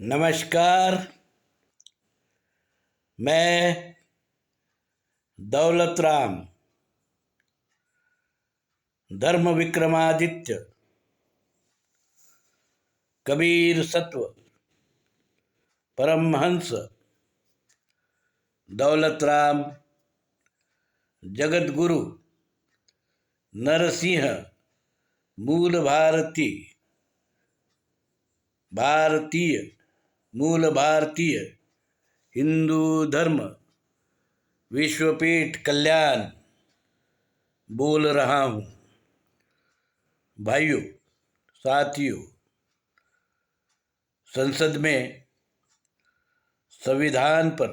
नमस्कार। मैं दौलत राम धर्म विक्रमादित्य कबीर सत्व परमहंस दौलत राम जगत गुरु नरसिंह मूल भारतीय मूल भारतीय हिंदू धर्म विश्वपीठ कल्याण बोल रहा हूँ। भाइयों, साथियों, संसद में संविधान पर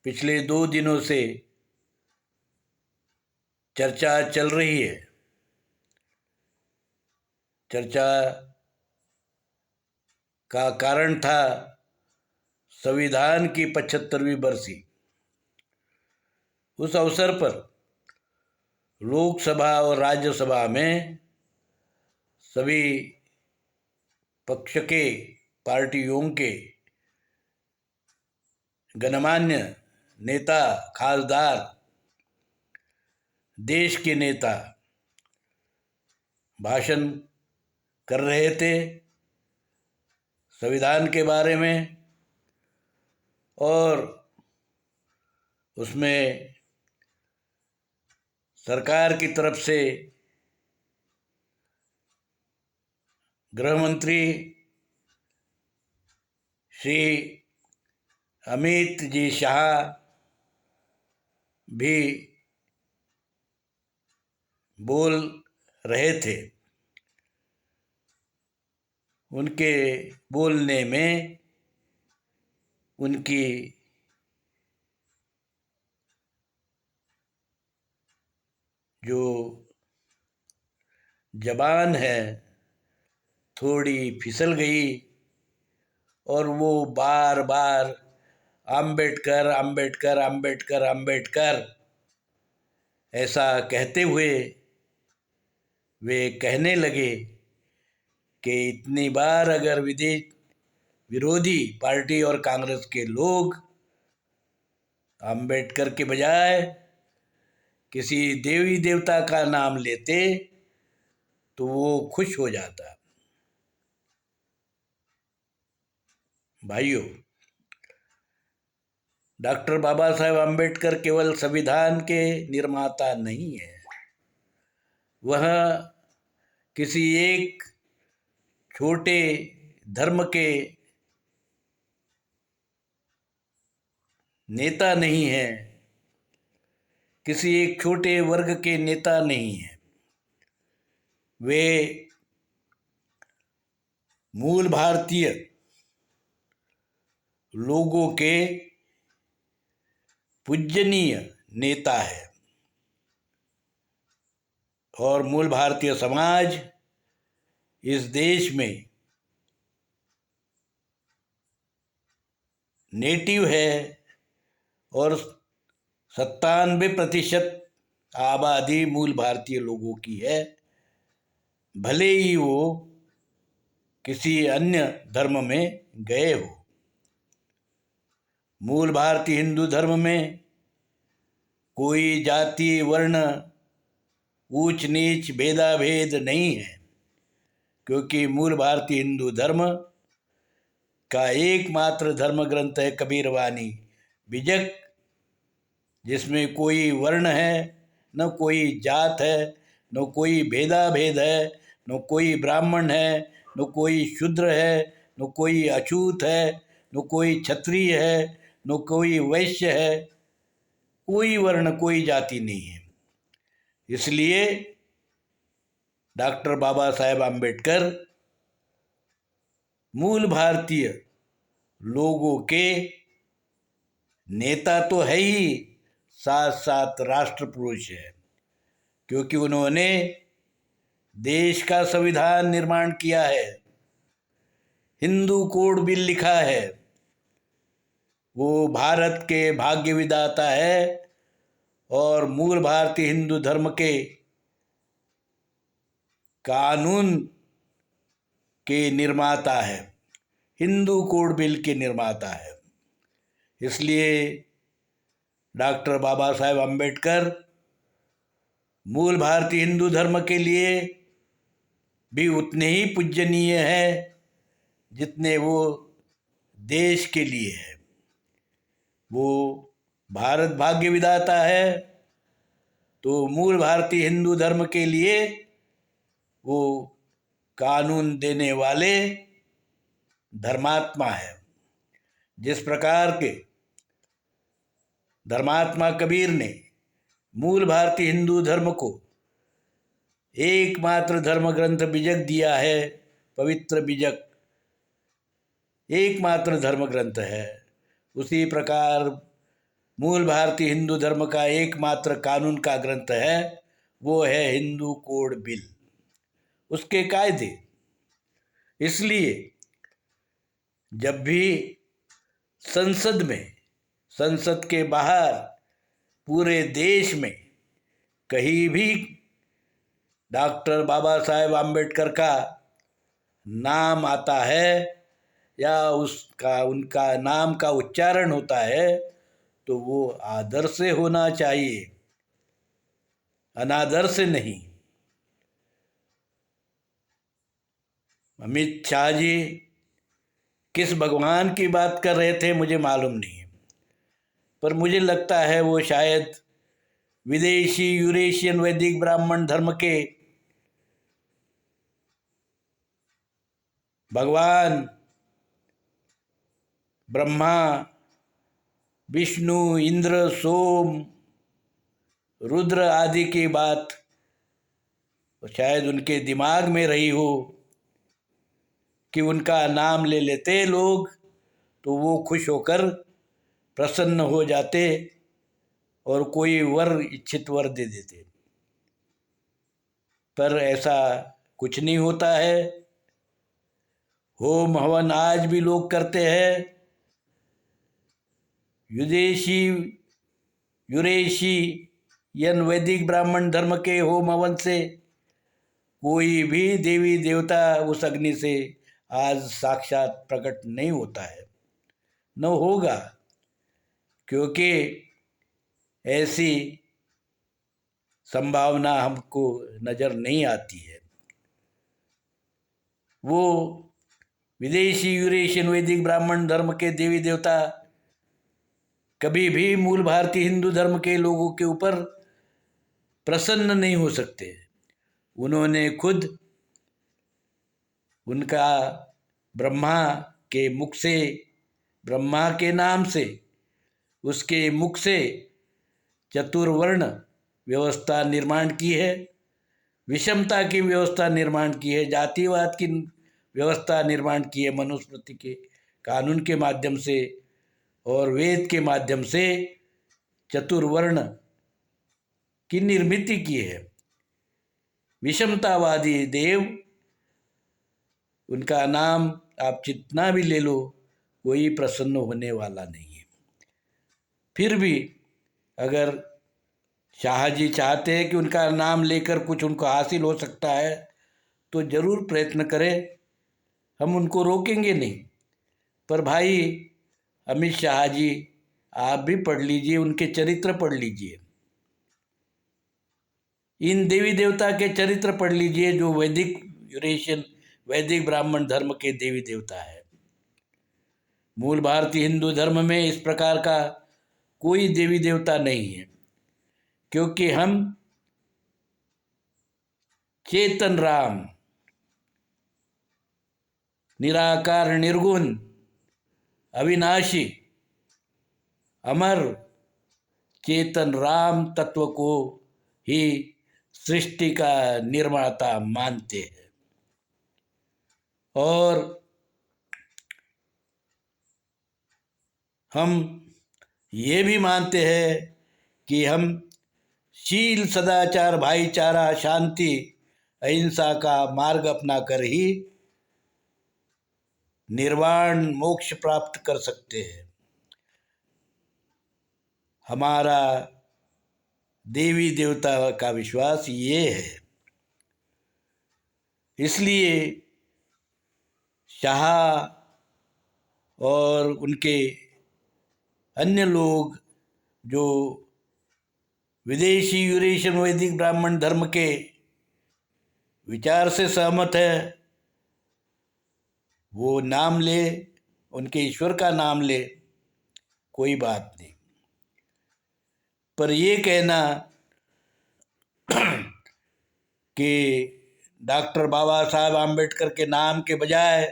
पिछले 2 दिनों से चर्चा चल रही है। चर्चा का कारण था संविधान की 75वीं बरसी। उस अवसर पर लोकसभा और राज्यसभा में सभी पक्ष के पार्टियों के गणमान्य नेता, खासदार, देश के नेता भाषण कर रहे थे संविधान के बारे में, और उसमें सरकार की तरफ से गृह मंत्री श्री अमित जी शाह भी बोल रहे थे। उनके बोलने में उनकी जो जबान है थोड़ी फिसल गई, और वो बार बार अंबेडकर अंबेडकर अंबेडकर अंबेडकर ऐसा कहते हुए वे कहने लगे कि इतनी बार अगर विरोधी पार्टी और कांग्रेस के लोग अंबेडकर के बजाय किसी देवी देवता का नाम लेते तो वो खुश हो जाता। भाइयों, डॉक्टर बाबा साहेब अंबेडकर केवल संविधान के निर्माता नहीं है, वह किसी एक छोटे धर्म के नेता नहीं है, किसी एक छोटे वर्ग के नेता नहीं है। वे मूल भारतीय लोगों के पूजनीय नेता है, और मूल भारतीय समाज इस देश में नेटिव है, और 97% आबादी मूल भारतीय लोगों की है, भले ही वो किसी अन्य धर्म में गए हो। मूल भारतीय हिंदू धर्म में कोई जाति, वर्ण, ऊंच नीच, भेदाभेद नहीं है, क्योंकि मूल भारतीय हिंदू धर्म का एकमात्र धर्म ग्रंथ है कबीरवाणी विजक, जिसमें कोई वर्ण है, न कोई जात है, न कोई भेदाभेद है, न कोई ब्राह्मण है, न कोई शूद्र है, न कोई अछूत है, न कोई क्षत्रिय है, न कोई वैश्य है। कोई वर्ण, कोई जाति नहीं है। इसलिए डॉक्टर बाबा साहेब आम्बेडकर मूल भारतीय लोगों के नेता तो है ही, साथ साथ राष्ट्र पुरुष है, क्योंकि उन्होंने देश का संविधान निर्माण किया है, हिंदू कोड बिल लिखा है, वो भारत के भाग्य विधाता है और मूल भारतीय हिंदू धर्म के कानून के निर्माता है। हिंदू कोड बिल के निर्माता है। इसलिए डॉक्टर बाबा साहेब अम्बेडकर मूल भारतीय हिंदू धर्म के लिए भी उतने ही पूजनीय है जितने वो देश के लिए है। वो भारत भाग्य विधाता है, तो मूल भारतीय हिंदू धर्म के लिए वो कानून देने वाले धर्मात्मा है। जिस प्रकार के धर्मात्मा कबीर ने मूल भारतीय हिंदू धर्म को एकमात्र धर्म ग्रंथ बीजक दिया है, पवित्र बीजक एकमात्र धर्म ग्रंथ है, उसी प्रकार मूल भारतीय हिंदू धर्म का एकमात्र कानून का ग्रंथ है, वो है हिंदू कोड बिल, उसके कायदे। इसलिए जब भी संसद में, संसद के बाहर, पूरे देश में कहीं भी डॉक्टर बाबा साहेब आम्बेडकर का नाम आता है या उनका नाम का उच्चारण होता है, तो वो आदर से होना चाहिए, अनादर से नहीं। अमित शाह जी किस भगवान की बात कर रहे थे मुझे मालूम नहीं, पर मुझे लगता है वो शायद विदेशी यूरेशियन वैदिक ब्राह्मण धर्म के भगवान ब्रह्मा, विष्णु, इंद्र, सोम, रुद्र आदि की बात शायद उनके दिमाग में रही हो कि उनका नाम ले लेते लोग तो वो खुश होकर प्रसन्न हो जाते और कोई वर, इच्छित वर दे देते। पर ऐसा कुछ नहीं होता है। होम हवन आज भी लोग करते हैं। विदेशी यूरेशियन वैदिक ब्राह्मण धर्म के होम हवन से कोई भी देवी देवता उस अग्नि से आज साक्षात प्रकट नहीं होता है, न होगा, क्योंकि ऐसी संभावना हमको नज़र नहीं आती है। वो विदेशी यूरेशियन वैदिक ब्राह्मण धर्म के देवी देवता कभी भी मूल भारतीय हिंदू धर्म के लोगों के ऊपर प्रसन्न नहीं हो सकते। उन्होंने खुद उनका ब्रह्मा के मुख से, ब्रह्मा के नाम से, उसके मुख से चतुर्वर्ण व्यवस्था निर्माण की है, विषमता की व्यवस्था निर्माण की है, जातिवाद की व्यवस्था निर्माण की है, मनुस्मृति के कानून के माध्यम से और वेद के माध्यम से चतुर्वर्ण की निर्मित की है। विषमतावादी देव, उनका नाम आप जितना भी ले लो, कोई प्रसन्न होने वाला नहीं है। फिर भी अगर शाह जी चाहते हैं कि उनका नाम लेकर कुछ उनको हासिल हो सकता है तो ज़रूर प्रयत्न करें, हम उनको रोकेंगे नहीं। पर भाई अमित शाह जी, आप भी पढ़ लीजिए, उनके चरित्र पढ़ लीजिए, इन देवी देवता के चरित्र पढ़ लीजिए जो वैदिक यूरेशियन वैदिक ब्राह्मण धर्म के देवी देवता है। मूल भारतीय हिंदू धर्म में इस प्रकार का कोई देवी देवता नहीं है, क्योंकि हम चेतन राम, निराकार, निर्गुण, अविनाशी, अमर चेतन राम तत्व को ही सृष्टि का निर्माता मानते हैं। और हम ये भी मानते हैं कि हम शील, सदाचार, भाईचारा, शांति, अहिंसा का मार्ग अपना कर ही निर्वाण मोक्ष प्राप्त कर सकते हैं। हमारा देवी देवता का विश्वास ये है। इसलिए शाह और उनके अन्य लोग जो विदेशी यूरेशियन वैदिक ब्राह्मण धर्म के विचार से सहमत है, वो नाम ले, उनके ईश्वर का नाम ले, कोई बात नहीं। पर ये कहना कि डॉक्टर बाबा साहब आम्बेडकर के नाम के बजाय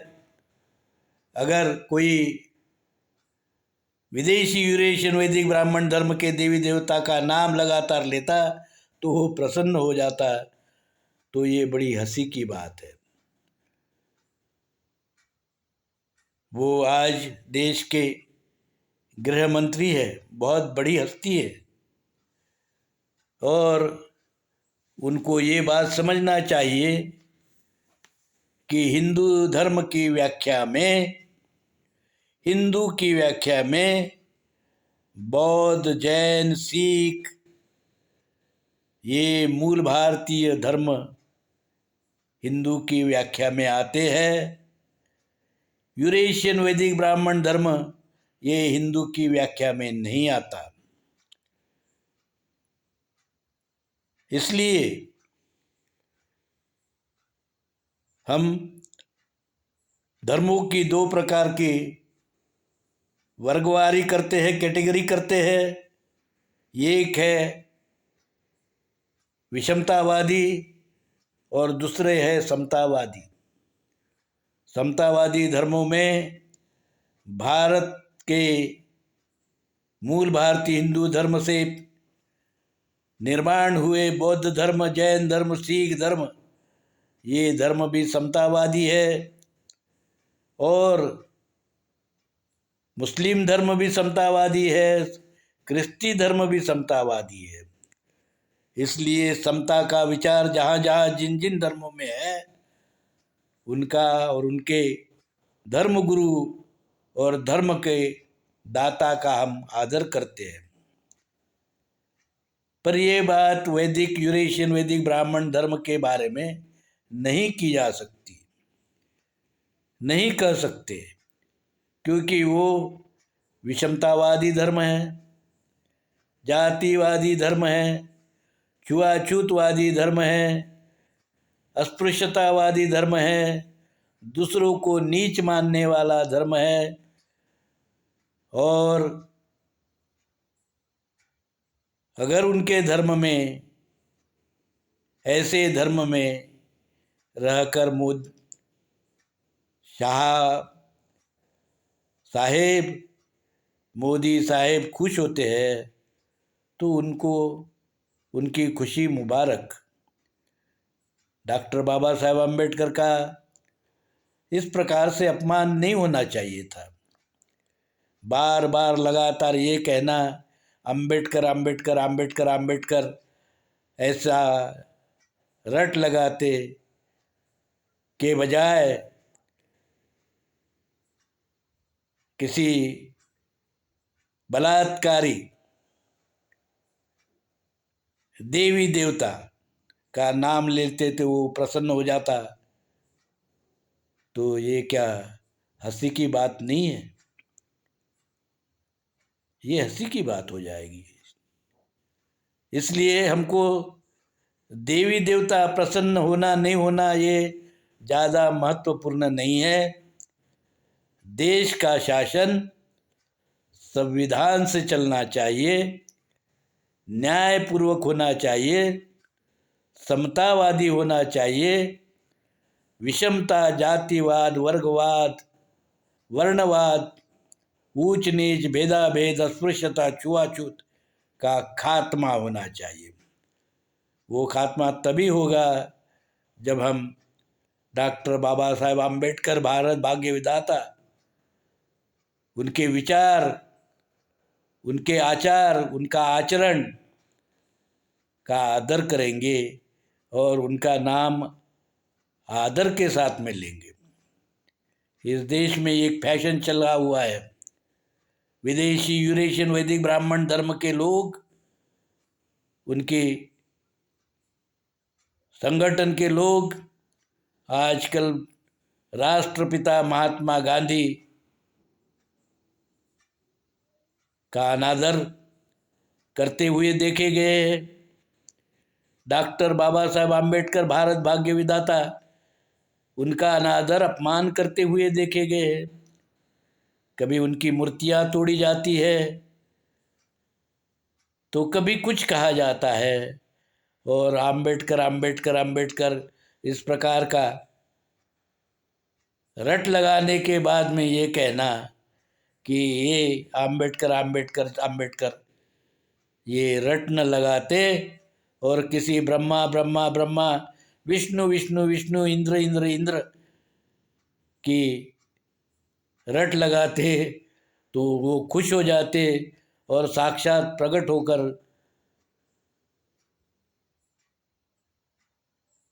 अगर कोई विदेशी यूरेशियन वैदिक ब्राह्मण धर्म के देवी देवता का नाम लगातार लेता तो वो प्रसन्न हो जाता, तो ये बड़ी हंसी की बात है। वो आज देश के गृह मंत्री है, बहुत बड़ी हस्ती है, और उनको ये बात समझना चाहिए कि हिंदू की व्याख्या में बौद्ध, जैन, सिख, ये मूल भारतीय धर्म हिंदू की व्याख्या में आते हैं। यूरेशियन वैदिक ब्राह्मण धर्म ये हिंदू की व्याख्या में नहीं आता। इसलिए हम धर्मों की दो प्रकार की वर्गवारी करते हैं, कैटेगरी करते हैं। एक है विषमतावादी और दूसरे है समतावादी। समतावादी धर्मों में भारत के मूल भारतीय हिंदू धर्म से निर्माण हुए बौद्ध धर्म, जैन धर्म, सिख धर्म, ये धर्म भी समतावादी है, और मुस्लिम धर्म भी समतावादी है, क्रिश्ची धर्म भी समतावादी है। इसलिए समता का विचार जहाँ जहाँ जिन जिन धर्मों में है, उनका और उनके धर्म गुरु और धर्म के दाता का हम आदर करते हैं। पर ये बात यूरेशियन वैदिक ब्राह्मण धर्म के बारे में नहीं की जा सकती, नहीं कह सकते, क्योंकि वो विषमतावादी धर्म है, जातिवादी धर्म है, छुआछूतवादी धर्म है, अस्पृश्यतावादी धर्म है, दूसरों को नीच मानने वाला धर्म है। और अगर उनके धर्म में, ऐसे धर्म में रहकर मोदी साहेब खुश होते हैं, तो उनको उनकी खुशी मुबारक। डॉक्टर बाबा साहेब आम्बेडकर का इस प्रकार से अपमान नहीं होना चाहिए था। बार बार लगातार ये कहना आम्बेडकर आम्बेडकर आम्बेडकर आम्बेडकर, ऐसा रट लगाते के बजाय किसी बलात्कारी देवी देवता का नाम लेते थे, वो प्रसन्न हो जाता, तो ये क्या हंसी की बात नहीं है? ये हंसी की बात हो जाएगी। इसलिए हमको देवी देवता प्रसन्न होना नहीं होना ये ज़्यादा महत्वपूर्ण नहीं है। देश का शासन संविधान से चलना चाहिए, न्यायपूर्वक होना चाहिए, समतावादी होना चाहिए। विषमता, जातिवाद, वर्गवाद, वर्णवाद, ऊंच नीच, भेदाभेद, अस्पृश्यता, छुआछूत का खात्मा होना चाहिए। वो खात्मा तभी होगा जब हम डॉक्टर बाबा साहेब आम्बेडकर, भारत भाग्य विधाता, उनके विचार, उनके आचार, उनका आचरण का आदर करेंगे और उनका नाम आदर के साथ में लेंगे। इस देश में एक फैशन चला हुआ है, विदेशी यूरेशियन वैदिक ब्राह्मण धर्म के लोग, उनके संगठन के लोग आजकल राष्ट्रपिता महात्मा गांधी का अनादर करते हुए देखे गए हैं। डॉक्टर बाबा साहेब आम्बेडकर, भारत भाग्य विधाता, उनका अनादर अपमान करते हुए देखे गए हैं। कभी उनकी मूर्तियां तोड़ी जाती है तो कभी कुछ कहा जाता है, और आम्बेडकर आम्बेडकर आम्बेडकर इस प्रकार का रट लगाने के बाद में ये कहना कि ये आम्बेडकर आम्बेडकर आम्बेडकर, ये रट न लगाते और किसी ब्रह्मा ब्रह्मा ब्रह्मा, विष्णु विष्णु विष्णु, इंद्र इंद्र इंद्र की रट लगाते तो वो खुश हो जाते और साक्षात प्रकट होकर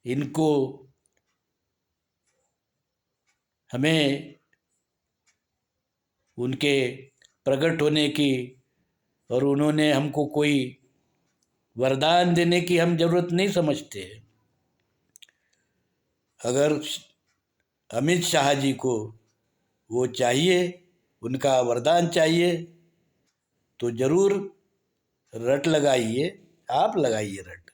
इनको, हमें उनके प्रकट होने की और उन्होंने हमको कोई वरदान देने की हम जरूरत नहीं समझते। अगर अमित शाह जी को वो चाहिए, उनका वरदान चाहिए, तो जरूर रट लगाइए, आप लगाइए रट।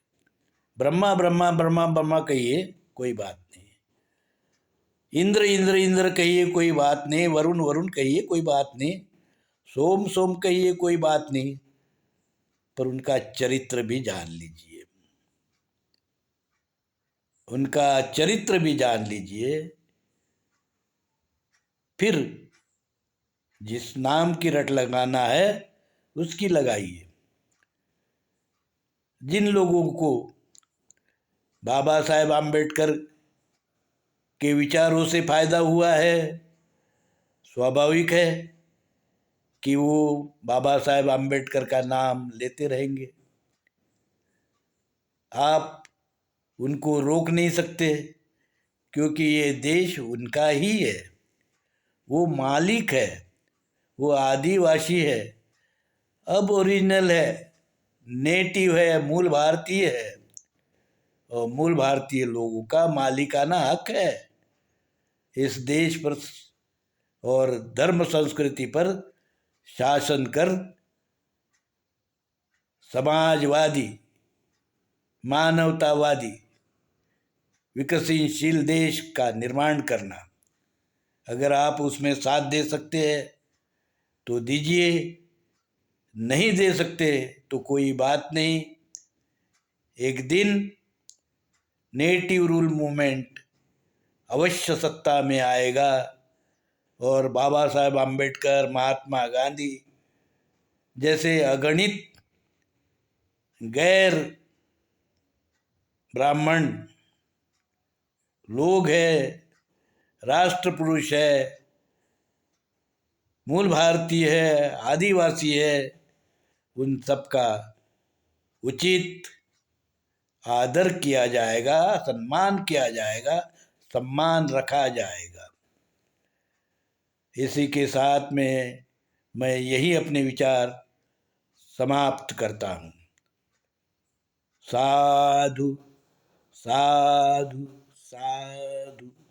ब्रह्मा ब्रह्मा ब्रह्मा ब्रह्मा कहिए, कोई बात नहीं। इंद्र इंद्र इंद्र कहिए, कोई बात नहीं। वरुण वरुण कहिए, कोई बात नहीं। सोम सोम कहिए, कोई बात नहीं। पर उनका चरित्र भी जान लीजिए, उनका चरित्र भी जान लीजिए। फिर जिस नाम की रट लगाना है उसकी लगाइए। जिन लोगों को बाबा साहेब आम्बेडकर के विचारों से फायदा हुआ है, स्वाभाविक है कि वो बाबा साहेब आम्बेडकर का नाम लेते रहेंगे। आप उनको रोक नहीं सकते, क्योंकि ये देश उनका ही है। वो मालिक है, वो आदिवासी है, अब ओरिजिनल है, नेटिव है, मूल भारतीय है। और मूल भारतीय लोगों का मालिकाना हक है इस देश पर और धर्म संस्कृति पर शासन कर समाजवादी, मानवतावादी, विकसनशील देश का निर्माण करना। अगर आप उसमें साथ दे सकते हैं तो दीजिए, नहीं दे सकते तो कोई बात नहीं। एक दिन नेटिव रूल मूवमेंट अवश्य सत्ता में आएगा और बाबा साहेब आम्बेडकर, महात्मा गांधी जैसे अगणित गैर ब्राह्मण लोग हैं, राष्ट्र पुरुष है, मूल भारतीय है, आदिवासी है, उन सब का उचित आदर किया जाएगा, सम्मान किया जाएगा, सम्मान रखा जाएगा। इसी के साथ में मैं यही अपने विचार समाप्त करता हूँ। साधु साधु साधु।